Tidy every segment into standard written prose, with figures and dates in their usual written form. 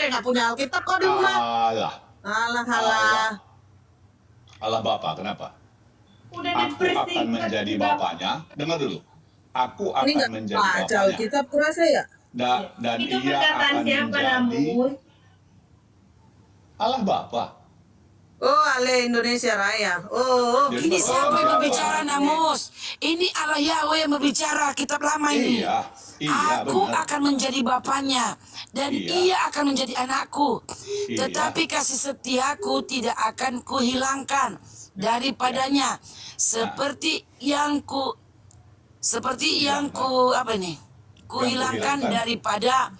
kayak nggak punya Alkitab kok di rumah. Alah, Alah, alah. Allah Bapak, kenapa? Udah Aku depresi. akan menjadi bapaknya. Dengar dulu. Aku Ini akan nggak menjadi baca bapaknya. Alkitab kurasa ya? Dan Itu ia perkataan akan siapa, menjadi Namus? Allah Bapak. Oh, Ale Indonesia Raya. Oh, Jadi Ini Bapak siapa yang siapa? berbicara, Namus? Ini Allah Yahweh yang berbicara, kitab lama ini. Iya, Aku benar. akan menjadi bapaknya dan Iya. ia akan menjadi anakku. Iya. Tetapi kasih setiaku tidak akan kuhilangkan daripadanya, seperti yang ku kuhilangkan Kuhilangkan. daripada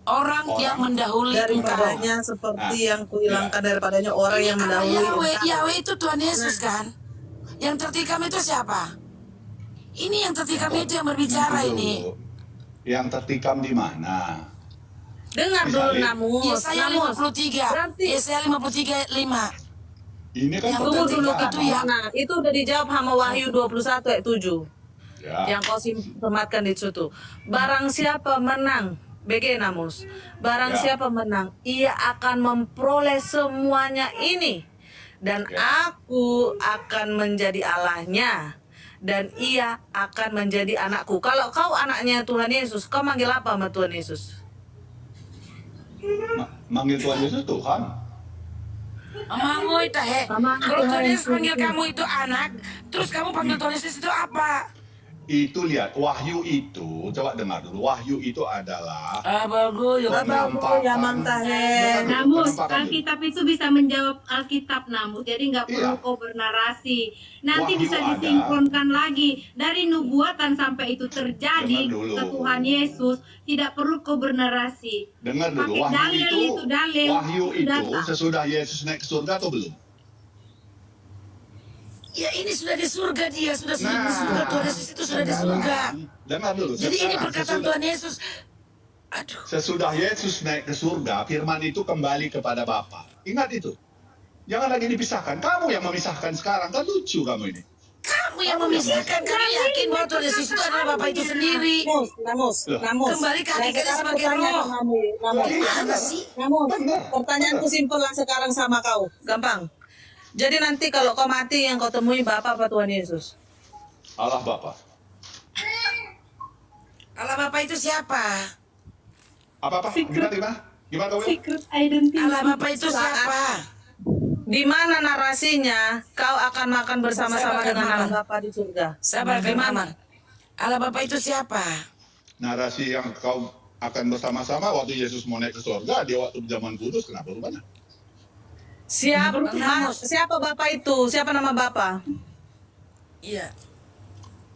orang yang mendahului engkau. daripadanya seperti yang kuhilangkan daripadanya orang yang Allah mendahului Yahweh, engkau. Yahweh itu Tuhan Yesus kan? Yang tertikam itu siapa? Ini yang tertikam itu yang berbicara Nanti ini. dulu. Yang tertikam di mana? Dengar dulu Misalnya. Namus. Yesaya Namus. 53. Berarti Yesaya 53:5. Ini kan Yang tunggu dulu tertikam Kak. itu ya. Nah, itu udah dijawab sama Wahyu 21 ayat 7. Ya. Yang kau sematkan di situ. Barang siapa menang, BG Namus. Barang Ya. siapa menang, ia akan memperoleh semuanya ini. Dan Ya. aku akan menjadi Allahnya. Dan ia akan menjadi anakku. Kalau kau anaknya Tuhan Yesus, kau manggil apa sama Tuhan Yesus? Manggil Tuhan Yesus Tuhan. Amangoy tahe. Sama Kalau Tuhan Tuhan Yesus Yesus panggil itu. kamu itu anak, terus kamu panggil Tuhan Yesus itu apa? Itu lihat, wahyu itu, coba dengar dulu. Wahyu itu adalah Abago, ya Bapak ya Mantahe. Namus, Penampakan Alkitab itu bisa menjawab Alkitab, Namus. Jadi nggak perlu Iya. kau bernarasi. Nanti Wahyu bisa ada. disinkronkan lagi. Dari nubuatan sampai itu terjadi Dengar dulu. ke Tuhan Yesus, tidak perlu kau bernarasi. Dengar dulu, Pakai dalil itu, dalil. wahyu itu Data. sesudah Yesus naik ke surga atau belum? Ya ini sudah di surga dia, sudah di Nah. surga. Tuhan Yesus itu sudah di surga. Dengar dulu. Jadi ini sekarang, perkataan Tuhan Yesus. Aduh. sesudah Yesus naik ke surga, firman itu kembali kepada Bapa. Ingat itu. Jangan lagi dipisahkan. Kamu yang memisahkan sekarang. Kan lucu kamu ini. Kamu yang memisahkan, kami yakin bahwa Tuhan Yesus itu adalah Bapa itu sendiri. Namus. Kembali ke hakikatnya sekarang sebagai pertanyaan roh. Namus. Gimana sih? Namus, pertanyaanku simpel lah sekarang sama kau. Gampang. Jadi nanti kalau kau mati yang kau temui Bapak apa Tuhan Yesus? Allah Bapa. Allah Bapa itu siapa? Apa-apa? Gimana? Gimana kamu? Secret identity. Allah Bapa itu siapa? Di mana narasinya kau akan makan bersama-sama Saya dengan makan Allah Bapa di surga? Sabar Di kan mana? Mama. Allah Bapa itu siapa? Narasi yang kau akan bersama-sama waktu Yesus mau naik ke surga, dia waktu zaman kudus, kenapa rupanya? Siapa Bapak itu? Siapa nama Bapak? Iya.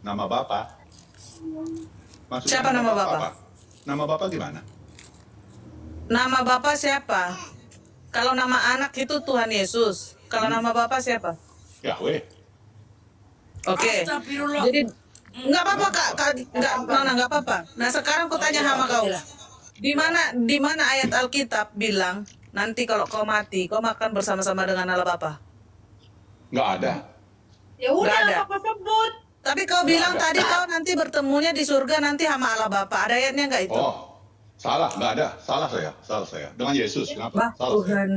Nama Bapa. Maksudnya Siapa nama Bapa? apa? Nama Bapa gimana? Nama Bapak siapa? Kalau nama anak itu Tuhan Yesus. Kalau nama Bapak siapa? Yahweh. Oke. Astagfirullah. Jadi nggak apa-apa Kak, nggak apa-apa. Nah sekarang aku tanya sama kau, di mana ayat Alkitab bilang nanti kalau kau mati, kau makan bersama-sama dengan Allah Bapa? Nggak ada. Ya Nggak udah, ada. apa sebut? Tapi kau bilang tadi kau nanti bertemunya di surga nanti sama Allah Bapa. Ada ayatnya nggak itu? Oh, salah. Nggak ada. Salah saya. Dengan Yesus. Kenapa? Bah Salah saya. Tuhan.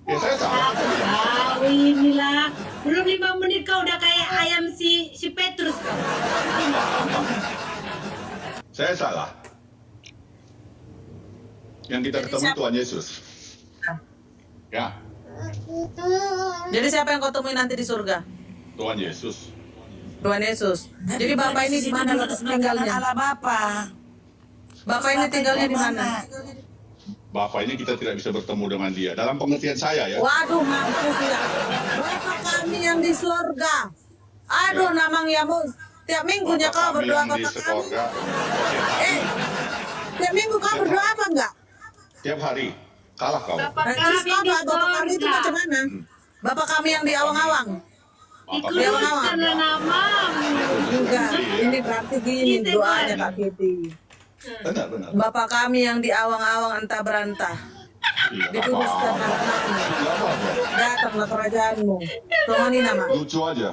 Ya saya salah. Ah, inilah. Belum 5 menit kau udah kayak ayam si Petrus. Saya salah. Yang kita Jadi ketemu siapa? Tuhan Yesus. Ya, Jadi siapa yang kau temui nanti di surga? Tuhan Yesus. Tuhan Yesus. Jadi Bapak ini di mana tinggalnya? Allah Bapa. Bapak ini tinggalnya di mana? Bapak ini kita tidak bisa bertemu dengan dia. Dalam pengertian saya ya. Waduh, mampus ya. Bapak kami yang di surga. Aduh, namang ya, Mus. Tiap minggunya Bapak kau kami berdoa yang di Bapak kami. surga. Tiap minggu kau berdoa apa enggak? Tiap hari. Kalah kau. Bapak Nah, terus kami kau di doa Bapak kami itu surga. macam mana? Bapak kami yang di awang-awang. Bapak Dia Dikuduskan awang-awang. karena namamu. Juga. Ini berarti gini Isi doanya doa. Kak Kiti. Benar. Bapak kami yang di awang-awang entah berantah. Iya, Dikuduskan apa-apa. namamu. Nggak apa-apa. Datanglah kerajaanmu. Tuhan ini nama. Lucu aja.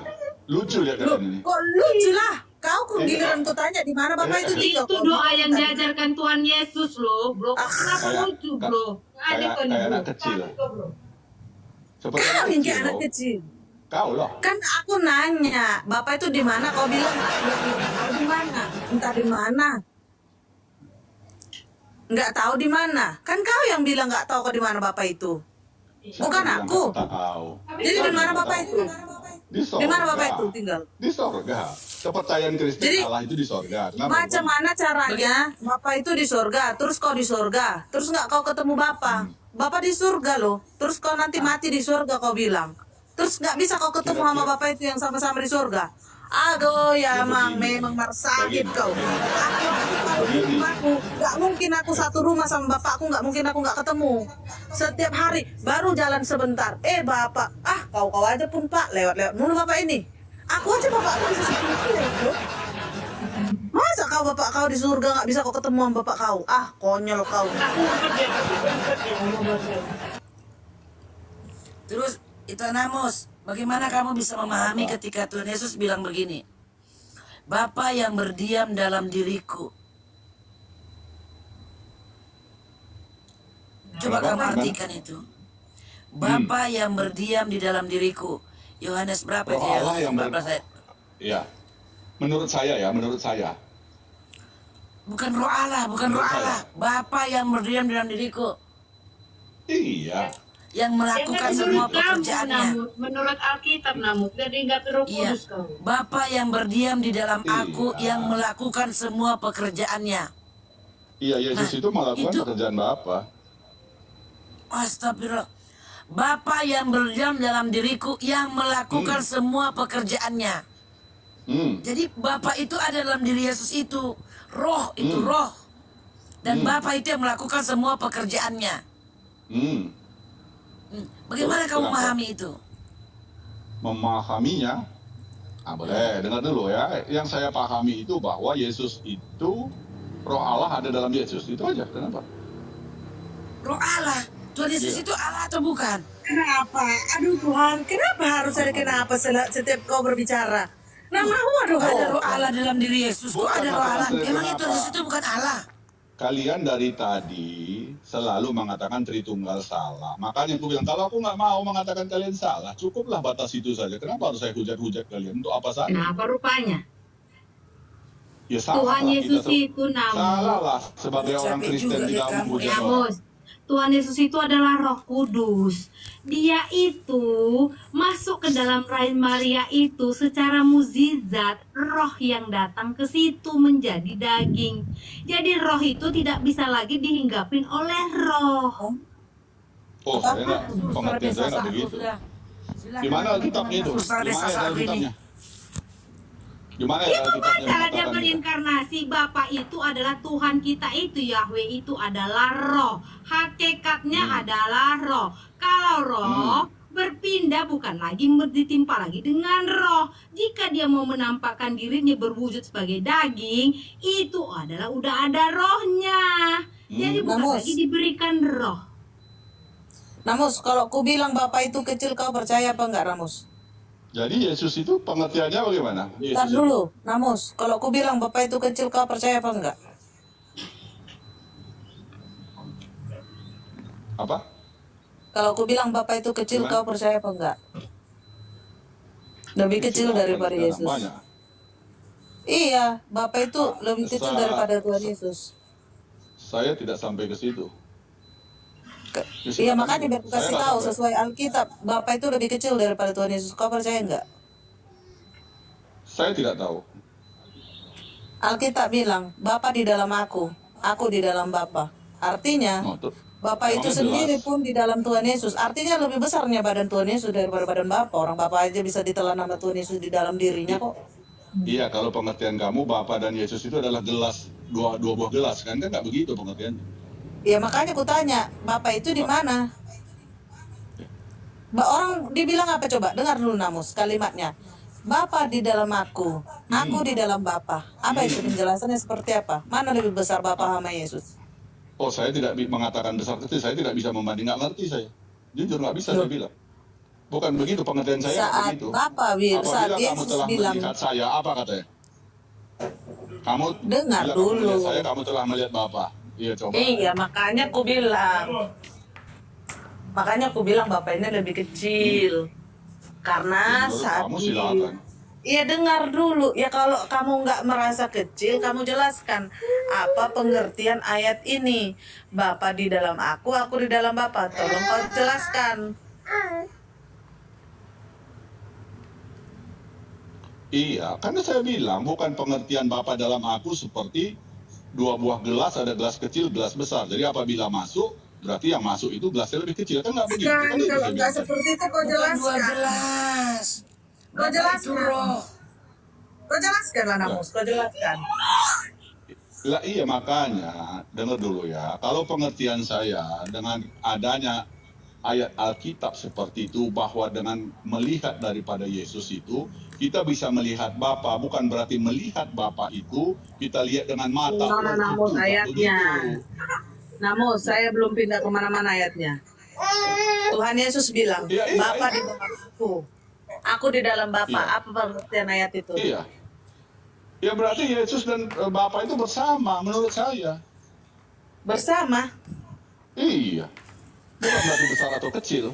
Lucu lihat Loh, kalian ini. kok lucu lah? Kau giliran ku tanya di mana Bapak itu tinggal. Itu Kau doa bilang yang tadi. diajarkan Tuhan Yesus loh, bro. Kenapa Kayak- lucu, bro? Ada kok nih, kayak bro. anak kecil. Ada kok, bro. Seperti Kau anak yang kecil. kayak anak Loh. kecil. Kau loh. Kan aku nanya, Bapak itu di mana? Kau bilang, kau di mana? Entah di mana. Nggak tahu di mana. Kan kau yang bilang nggak tahu kau di mana Bapak itu. Bukan Bilang aku. nggak tahu. Jadi di mana Bapak itu? Di sorga. Di mana Bapak itu tinggal? Di sorga. Kepercayaan Kristen Jadi, Allah itu di sorga. Kenapa? Macam mana caranya Bapak itu di surga, terus kau di surga, terus nggak kau ketemu Bapak? Bapak di surga loh, terus kau nanti mati di surga kau bilang. Terus nggak bisa kau ketemu sama Kira-kira- Bapak itu yang sama-sama di surga. Aduh ya emang begini. memang marsakit Begini. kau. Aku nggak mungkin aku satu rumah sama bapakku, nggak mungkin aku nggak ketemu. Setiap hari baru jalan sebentar. Bapak, kau aja pun Pak lewat-lewat mulu Bapak ini. Aku aja Bapak aku bisa seperti itu. Masa kau bapak kau di surga nggak bisa kau ketemu sama bapak kau? Konyol kau. Terus itu Namos, bagaimana kamu bisa memahami ketika Tuhan Yesus bilang begini? Bapa yang berdiam dalam diriku. Coba kamu artikan itu. Bapa yang berdiam di dalam diriku. Yohanes berapa Roh itu? Allah yang ber- 14 ayat. Iya. Menurut saya. Bukan roh Allah, bukan roh Allah. Bapa yang berdiam di dalam diriku. Iya. Yang melakukan semua pekerjaannya. Menurut Alkitab, Namut. Jadi nggak Roh Iya. Kudus kau. Bapa yang berdiam di dalam aku Iya. yang melakukan semua pekerjaannya. Iya, Yesus Nah, itu melakukan itu- pekerjaan Bapa. Astagfirullah. Bapa yang berdiam dalam diriku yang melakukan semua pekerjaannya. Jadi Bapa itu ada dalam diri Yesus itu. Roh itu roh. Dan Bapa itu yang melakukan semua pekerjaannya. Bagaimana Terus kamu kenapa? memahami itu? Memahaminya, boleh dengar dulu ya. Yang saya pahami itu bahwa Yesus itu Roh Allah ada dalam Yesus. Itu aja. Kenapa? Roh Allah. Tuhan Yesus Iya. itu Allah atau bukan? Kenapa? Aduh Tuhan, kenapa harus ada kenapa setiap kau berbicara? Namamu aduh. Ada roh Allah dalam diri Yesus. Kok Bukan ada roh Allah? masalah Emangnya kenapa. Tuhan Yesus itu bukan Allah? Kalian dari tadi selalu mengatakan Tritunggal salah. Makanya aku bilang, kalau aku nggak mau mengatakan kalian salah, cukuplah batas itu saja. Kenapa harus saya hujat-hujat kalian? Untuk apa saja? Kenapa rupanya? Ya salah Tuhan lah Yesus kita itu Namut. salah lah sebagai orang Capek Kristen juga tidak deh kamu, menghujat ya, orang. Namus. Tuhan Yesus itu adalah Roh Kudus. Dia itu masuk ke dalam rahim Maria itu secara mukjizat. Roh yang datang ke situ menjadi daging. Jadi roh itu tidak bisa lagi dihinggapin oleh roh. Oh, saya nggak, pengertian saya nggak begitu. Gimana Alkitabnya itu? Susah desa Gimana ya saat ini. Alkitabnya? Gimana ya Itu Alkitabnya baca dia mengatakan gitu? berinkarnasi. Bapa itu adalah Tuhan kita itu. Yahweh itu adalah roh. Hakikatnya adalah roh. Kalau roh berpindah bukan lagi ditimpa lagi dengan roh. Jika dia mau menampakkan dirinya berwujud sebagai daging, itu adalah udah ada rohnya. Jadi bukan Namus. lagi diberikan roh. Namus, kalau ku bilang bapak itu kecil kau percaya apa enggak Namus? Jadi Yesus itu pengertiannya bagaimana? Yesus Ntar itu- dulu, Namus, kalau ku bilang bapak itu kecil kau percaya apa enggak? Apa? Kalau ku bilang bapak itu kecil Gimana? kau percaya apa enggak? Lebih kecil daripada Banyak. Yesus. Banyak. Iya, bapak itu lebih kecil Salah. daripada Tuhan Yesus. Saya tidak sampai ke situ. Ya, Iya silakan. makanya biar aku Saya kasih nggak tahu sampai. sesuai Alkitab, bapak itu lebih kecil daripada Tuhan Yesus. Kau percaya enggak? Saya tidak tahu. Alkitab bilang, Bapa di dalam aku di dalam Bapa. Artinya, Oh, tuh. Bapa itu Emangnya sendiri jelas. pun di dalam Tuhan Yesus. Artinya lebih besarnya badan Tuhan Yesus daripada badan Bapa. Orang Bapa aja bisa ditelan nama Tuhan Yesus di dalam dirinya kok. Iya, kalau pengertian kamu Bapa dan Yesus itu adalah gelas, dua buah gelas kan nggak begitu pengertiannya. Ya makanya aku tanya, Bapa itu di mana? Orang dibilang apa coba? Dengar dulu Namus kalimatnya. Bapa di dalam aku di dalam Bapa. Apa itu penjelasannya seperti apa? Mana lebih besar Bapa sama Yesus? Oh, saya tidak mengatakan besar kecil, saya tidak bisa membanding, nggak ngerti saya. Jujur nggak bisa Loh. saya bilang. Bukan begitu pengertian saya, nggak Saat begitu. Bapa saat Apabila kamu Yesus telah bilang, melihat saya, apa katanya? Kamu Dengar bila kamu melihat dulu. saya, kamu telah melihat Bapa. Iya, coba. Iya, makanya aku bilang. Makanya aku bilang Bapak ini lebih kecil. Karena Menurut saat kamu di... silakan. Iya, dengar dulu. Ya kalau kamu nggak merasa kecil, kamu jelaskan apa pengertian ayat ini. Bapa di dalam aku di dalam Bapa. Tolong kau jelaskan. Iya, karena saya bilang bukan pengertian Bapa dalam aku seperti dua buah gelas, ada gelas kecil, gelas besar. Jadi apabila masuk, berarti yang masuk itu gelasnya lebih kecil. Kan nggak begitu. Kan itu Kalau saya nggak bilang tadi. seperti itu kau Bukan 2 jelaskan. gelas. Kau Bapak itu jelaskan. roh. Kau jelaskan lah Namus, kau jelaskan. Lah iya, makanya dengar dulu ya. Kalau pengertian saya dengan adanya ayat Alkitab seperti itu, bahwa dengan melihat daripada Yesus itu kita bisa melihat Bapa, bukan berarti melihat Bapa itu kita lihat dengan mata. Mana Namus bukan ayatnya? begitu. Namus, saya belum pindah kemana-mana ayatnya. Tuhan Yesus bilang, Iya, Bapa iya. di dalam aku di dalam Bapa. Iya. Apa pengertian ayat itu? Iya. Ya berarti Yesus dan Bapa itu bersama menurut saya. Bersama. Iya. Bukan berarti besar atau kecil.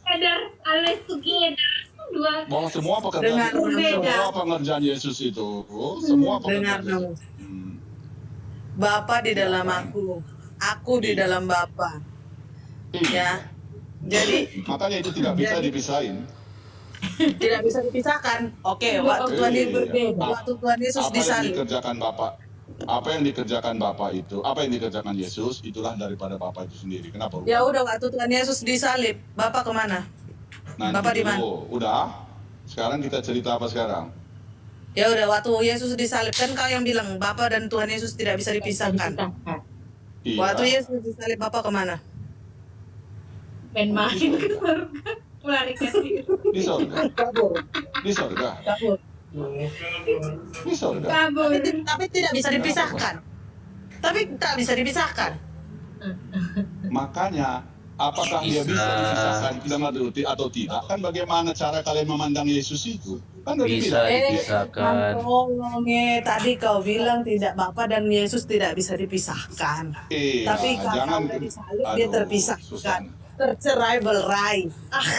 Together, always together. Dua. Bahwa semua pekerjaan Dengar, semua pengerjaan Yesus itu, semua Dengar pekerjaan Yesus. Namus. Bapa di dalam aku di dalam Bapa. Iya. Ya. Jadi Makanya itu tidak bisa dipisahin. tidak bisa dipisahkan. Oke, waktu Tuhan Yesus Iya. waktu Tuhan Yesus Apa yang disalib. dikerjakan Bapak? Apa yang dikerjakan Bapak itu? Apa yang dikerjakan Yesus? Itulah daripada Bapak itu sendiri. Kenapa? Ya udah waktu Tuhan Yesus disalib, Bapak kemana? Nanti Bapak di mana? dulu. Udah. Sekarang kita cerita apa sekarang? Ya udah waktu Yesus disalib kan kau yang bilang Bapa dan Tuhan Yesus tidak bisa dipisahkan. Iya. Waktu Yesus disalib Bapak kemana? Ben main ke surga. Melarikan diri. Di sorga. Kabur. Di sorga. Kabur. Di sorga. Kabur. Tapi tidak bisa dipisahkan. Tapi tak bisa dipisahkan. Makanya apakah dia bisa dipisahkan dengan roti atau tidak? Kan bagaimana cara kalian memandang Yesus itu? Kan udah Bisa dibilang. dipisahkan. Tadi kau bilang tidak Bapa dan Yesus tidak bisa dipisahkan. Iya, Tapi kalau jangan. udah disalib dia Aduh, terpisahkan. Susan. Tercerai berai.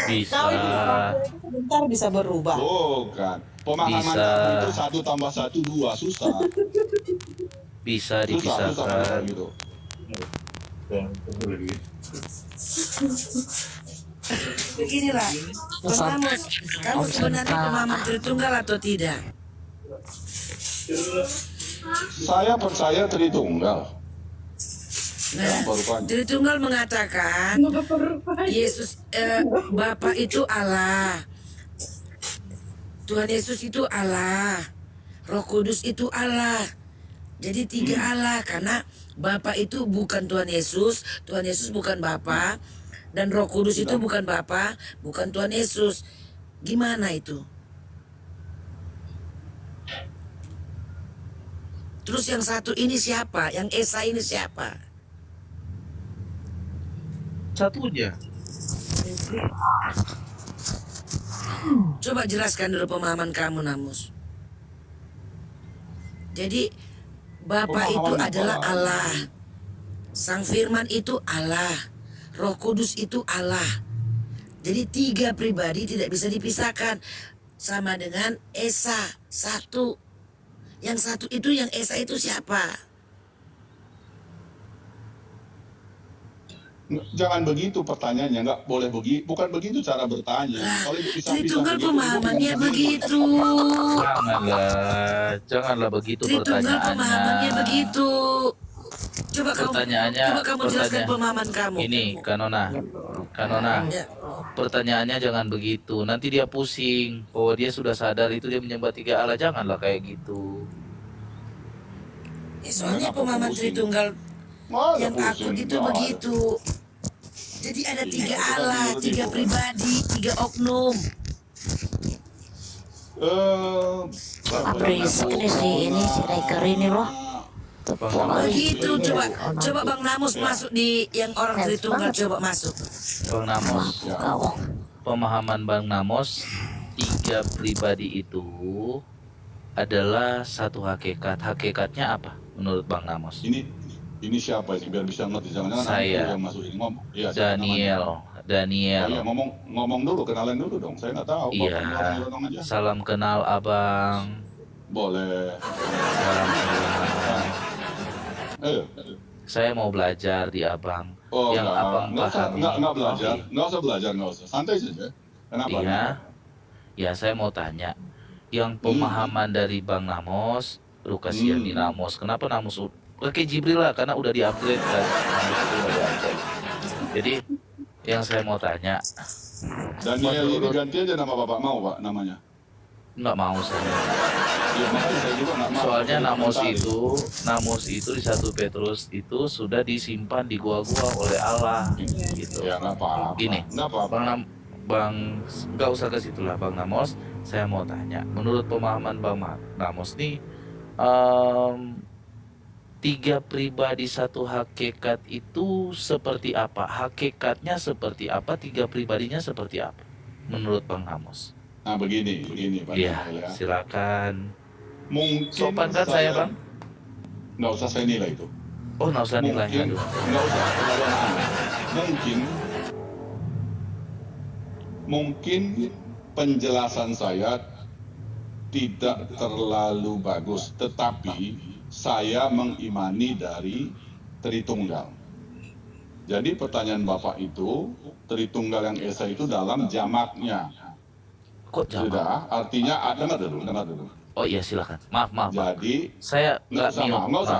Bisa. Kau ini sebentar bisa berubah. Bukan. Pemahaman Bisa. kamu itu 1 tambah 1 2 susah. Bisa Susah dipisahkan. kayak gitu. Beginilah, Pengamus, kamu sebenarnya pemahaman Tritunggal atau tidak? Saya percaya Tritunggal. Nah, Yang berupanya. Tritunggal mengatakan Yesus Bapa itu Allah, Tuhan Yesus itu Allah, Roh Kudus itu Allah. Jadi 3 Allah karena Bapa itu bukan Tuhan Yesus bukan Bapa, dan Roh Kudus itu bukan Bapa, bukan Tuhan Yesus. Gimana itu? Terus yang satu ini siapa? Yang Esa ini siapa? Satunya. Coba jelaskan dulu pemahaman kamu, Namus. Jadi Bapa itu Pemahaman apa? adalah Allah, Sang Firman itu Allah, Roh Kudus itu Allah. Jadi 3 pribadi tidak bisa dipisahkan. Sama dengan Esa, satu. Yang satu itu, yang Esa itu siapa? Jangan begitu pertanyaannya, nggak boleh begitu. Bukan begitu cara bertanya. Kalau dipisah-pisah Tritunggal begitu, pemahamannya bukan begitu. Janganlah begitu Tritunggal pemahamannya pertanyaannya. begitu. Coba kamu jelaskan pemahaman kamu. Ini Kanona, Ya. pertanyaannya jangan begitu. Nanti dia pusing. Oh, dia sudah sadar itu dia menyembah 3 Allah. Janganlah kayak gitu. Ya, soalnya pemahaman Tritunggal Nggak ada yang pusing, takut itu nggak ada. begitu. Jadi ada 3 Allah, 3 pribadi, 3 oknum. Berisik nih si Riker ini loh. Begitu, coba Bang Namus masuk di yang orang Tritunggal, coba masuk. Bang Namos, Kau pemahaman Bang Namos, 3 pribadi itu adalah satu hakikat. Hakikatnya apa menurut Bang Namos? Ini siapa ini biar bisa ngerti, jangan-jangan Saya. yang masuk ini ngomong. Iya, siapa namanya? Oh Daniel. iya, ngomong dulu, kenalan dulu dong. Saya nggak tahu. Iya. Bapak orang nyelonong aja. Salam kenal Abang. Boleh. Salam kenal. Ayo. Saya mau belajar di Abang. Oh, Yang Abang nggak usah, pahami. nggak belajar, Oke. nggak usah belajar, nggak usah. Santai saja. Kenapa? Iya. Ya, saya mau tanya. Yang pemahaman dari Bang Namos, lu kasihan di Namos. Kenapa Namos? Oke, Jibril lah, karena udah di-upgrade kan. Namos itu udah di-upgrade. Jadi, yang saya mau tanya, Daniel ini ganti aja nama bapak mau pak namanya. nggak mau saya. Ya makanya saya juga nggak mau. Soalnya Jadi Namos itu di 1 Petrus itu sudah disimpan di gua-gua oleh Allah. Gitu. Ya nggak apa-apa. Gini, Nggak apa-apa. Nggak usah ke situ lah Bang Namos. Saya mau tanya, menurut pemahaman Bang Namos nih, 3 pribadi 1 hakikat itu seperti apa? Hakikatnya seperti apa? 3 pribadinya seperti apa? Menurut Bang Namos? Nah begini Pak Iya, Daniel ya. silakan. Mungkin Sopan kan saya Bang? Nggak usah saya nilai itu. Oh, nggak usah nilainya Mungkin dulu. nggak usah. Mungkin penjelasan saya tidak terlalu bagus, tetapi saya mengimani dari Tritunggal. Jadi pertanyaan Bapak itu, Tritunggal yang Esa itu dalam jamaknya. Kok jamak? Sudah, artinya dengar dulu. Oh iya, silakan. Maaf Bang. Jadi Saya nggak mute. nggak usah.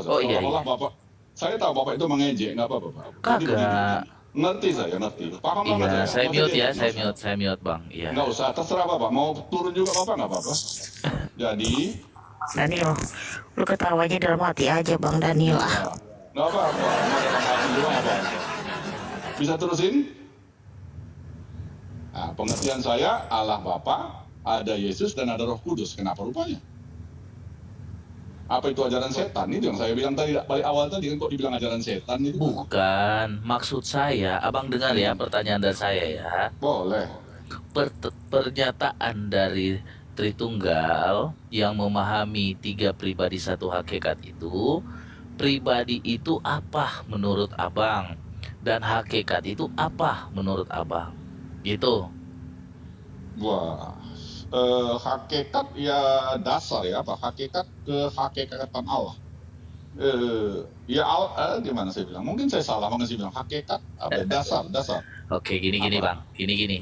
Oh, iya, Seolah-olah iya. Bapak, saya tahu Bapak itu mengejek, nggak apa-apa Pak. Jadi Kagak. begini. Ngerti saya, ngerti. Paham banget Iya, saya Nggak usah mute ya, jadi, nggak usah. saya mute Bang. Iya. Nggak usah, terserah Bapak. Mau turun juga Bapak nggak apa-apa. Jadi, Daniel, lu ketawanya dalam hati aja Bang Daniel. nggak apa-apa. Mau dalam hati juga nggak apa-apa. Bisa terusin? Nah, pengertian saya, Allah Bapa, ada Yesus dan ada Roh Kudus. Kenapa rupanya? Apa itu ajaran setan? Itu yang saya bilang tadi, balik awal tadi kan kok dibilang ajaran setan itu? Bukan, maksud saya, Abang dengar ya pertanyaan dari saya ya. Boleh. Pernyataan dari Tritunggal yang memahami 3 pribadi 1 hakikat itu, pribadi itu apa menurut Abang? Dan hakikat itu apa menurut Abang? Gitu. Wah, hakikat ya dasar ya, apa hakikat kehakikatan Allah. Gimana saya bilang? Mungkin saya salah, mungkin saya bilang hakikat apa dasar. Oke, gini Bang. Gini.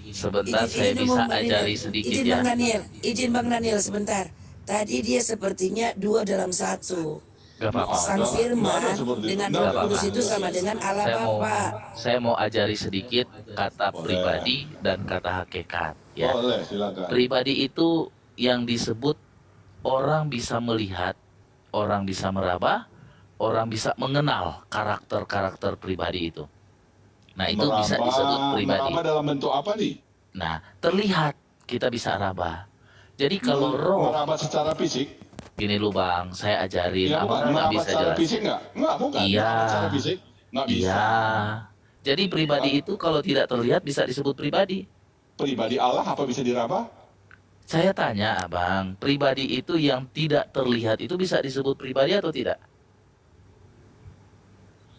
Sebentar Izin- saya izin bisa Bang Daniel. ajari sedikit Izin ya. Bang Daniel sebentar. Tadi dia sepertinya 2 dalam 1. Gak apa-apa. Sang Firman dengan Roh Nggak Kudus apa-apa. itu sama dengan Allah Bapa. Saya mau ajari sedikit kata Boleh. pribadi dan kata hakikat ya. Boleh, silakan. Pribadi itu yang disebut orang bisa melihat, orang bisa meraba, orang bisa mengenal karakter-karakter pribadi itu. Nah, itu bisa disebut pribadi. Meraba dalam bentuk apa nih? Nah, terlihat kita bisa raba. Jadi kalau roh, Meraba secara fisik? gini lu Bang, saya ajarin, Iya, abang Pak. nggak Meraba bisa secara jelasin. fisik nggak? Nggak, bukan. Iya. Meraba secara fisik? Nggak bisa. Iya. Jadi pribadi itu kalau tidak terlihat bisa disebut pribadi. Pribadi Allah apa bisa diraba? Saya tanya abang, pribadi itu yang tidak terlihat itu bisa disebut pribadi atau tidak?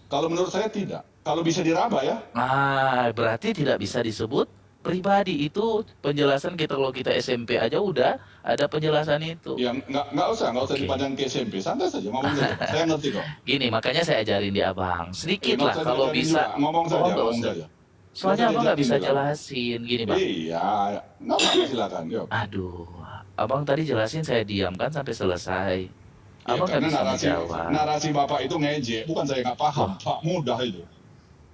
Kalau menurut saya tidak. Kalau bisa diraba ya. Ah, berarti tidak bisa disebut pribadi. Itu penjelasan kita kalau kita SMP aja udah ada penjelasan itu. Ya nggak usah Oke. dipandang ke SMP. Santai saja ngomong saja. Saya ngerti kok. Gini, makanya saya ajarin di abang. Sedikit Nggak lah usah kalau diajarin bisa. juga. Ngomong saja, nggak ngomong usah. saja. Soalnya Nggak abang usah nggak bisa diajarin juga. jelasin. Gini bang. Iya, nggak apa-apa silakan. Yuk. Aduh, abang tadi jelasin saya diam kan sampai selesai. Ya, Abang nggak karena bisa narasi, menjawab. narasi bapak itu ngejek, bukan saya nggak paham. Pak mudah itu.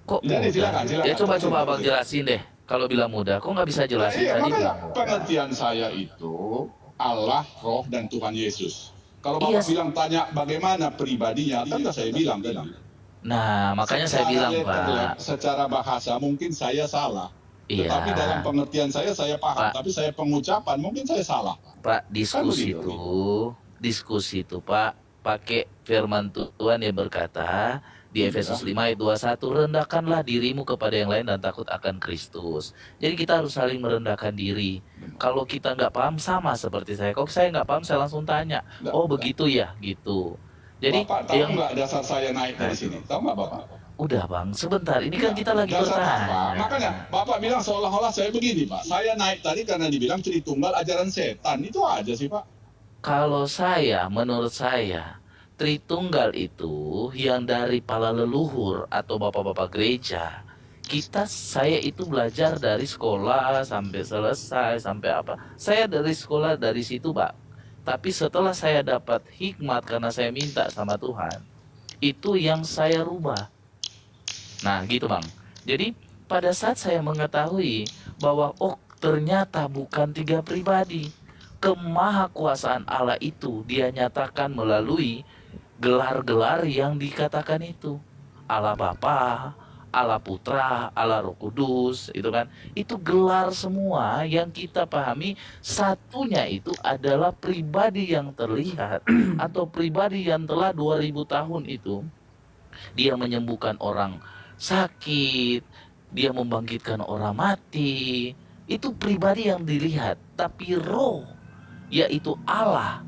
Kok Jadi, mudah? silakan. Ya coba abang jelasin deh. Kalau bilang mudah, kok nggak bisa jelasin Iya, tadi? makanya bilang mudah. pengertian saya itu Allah, Roh, dan Tuhan Yesus. Kalau bapak Iya. bilang tanya bagaimana pribadinya, kan udah saya bilang tadi. Nah, makanya saya bilang Pak. Secara bahasa mungkin saya salah. Iya. Tetapi dalam pengertian saya paham. Pak. Tapi saya pengucapan mungkin saya salah. Pak, diskusi begitu. itu Pak, pakai firman Tuhan yang berkata, Di Efesus 5 ayat 21, rendahkanlah dirimu kepada yang lain dan takut akan Kristus. Jadi kita harus saling merendahkan diri. Kalau kita nggak paham, sama seperti saya. Kalau saya nggak paham, saya langsung tanya, oh begitu ya, gitu. Jadi Bapak tahu nggak dasar saya naik dari sini? Tahu nggak Bapak? udah bang, sebentar. Ini kan kita lagi Dasar apa? bertanya. Makanya Bapak bilang seolah-olah saya begini Pak. Saya naik tadi karena dibilang Tritunggal ajaran setan. Itu aja sih Pak. Kalau saya, menurut saya, Tritunggal itu yang dari para leluhur atau bapak-bapak gereja. Saya itu belajar dari sekolah sampai selesai, sampai apa. Saya dari sekolah dari situ, Pak. Tapi setelah saya dapat hikmat karena saya minta sama Tuhan, itu yang saya rubah. Nah, gitu, Bang. Jadi, pada saat saya mengetahui bahwa, oh, ternyata bukan 3 pribadi. Kemahakuasaan Allah itu dia nyatakan melalui gelar-gelar yang dikatakan itu. Allah Bapa, Allah Putra, Allah Roh Kudus, itu kan. Itu gelar semua yang kita pahami, satunya itu adalah pribadi yang terlihat atau pribadi yang telah 2000 tahun itu. Dia menyembuhkan orang sakit, dia membangkitkan orang mati. Itu pribadi yang dilihat, tapi roh, yaitu Allah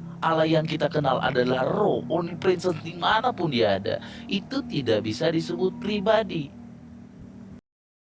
yang kita kenal adalah roh, omnipresent dimanapun dia ada. Itu tidak bisa disebut pribadi.